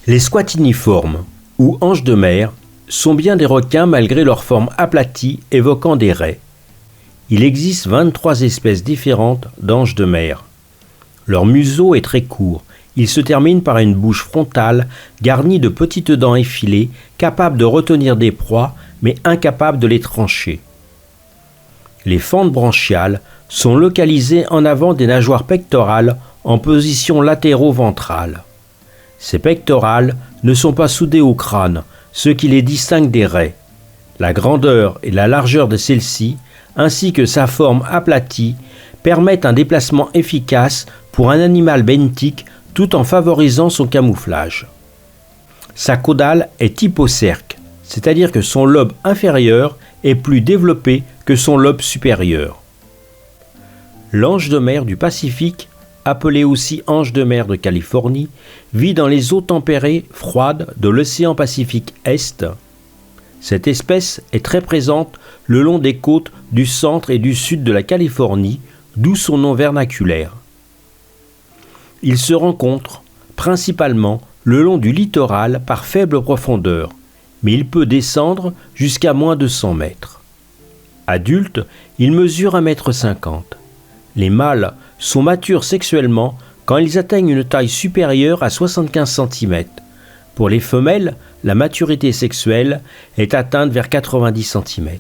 Les squatiniformes, ou anges de mer, sont bien des requins malgré leur forme aplatie évoquant des raies. Il existe 23 espèces différentes d'anges de mer. Leur museau est très court. Il se termine par une bouche frontale garnie de petites dents effilées, capables de retenir des proies, mais incapables de les trancher. Les fentes branchiales sont localisées en avant des nageoires pectorales en position latéro-ventrale. Ces pectorales ne sont pas soudées au crâne, ce qui les distingue des raies. La grandeur et la largeur de celle-ci, ainsi que sa forme aplatie, permettent un déplacement efficace pour un animal benthique tout en favorisant son camouflage. Sa caudale est hypocerque, c'est-à-dire que son lobe inférieur est plus développé que son lobe supérieur. L'ange de mer du Pacifique, appelé aussi ange de mer de Californie, vit dans les eaux tempérées froides de l'océan Pacifique Est. Cette espèce est très présente le long des côtes du centre et du sud de la Californie, d'où son nom vernaculaire. Il se rencontre principalement le long du littoral par faible profondeur, mais il peut descendre jusqu'à moins de 100 mètres. Adulte, il mesure 1,50 m. Les mâles sont matures sexuellement quand ils atteignent une taille supérieure à 75 cm. Pour les femelles, la maturité sexuelle est atteinte vers 90 cm.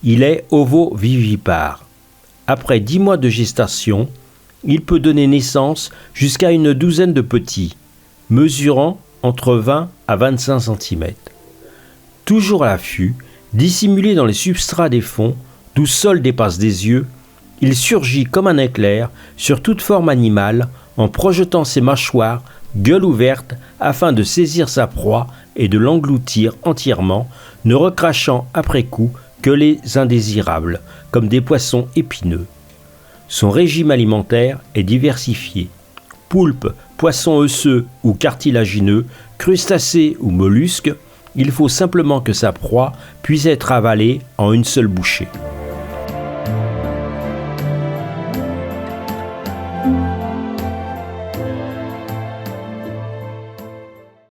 Il est ovovivipare. Après 10 mois de gestation, il peut donner naissance jusqu'à une douzaine de petits, mesurant entre 20 à 25 cm. Toujours à l'affût, dissimulé dans les substrats des fonds, d'où seul dépasse des yeux, il surgit comme un éclair sur toute forme animale en projetant ses mâchoires, gueule ouverte, afin de saisir sa proie et de l'engloutir entièrement, ne recrachant après coup que les indésirables, comme des poissons épineux. Son régime alimentaire est diversifié. Poulpes, poissons osseux ou cartilagineux, crustacés ou mollusques, il faut simplement que sa proie puisse être avalée en une seule bouchée.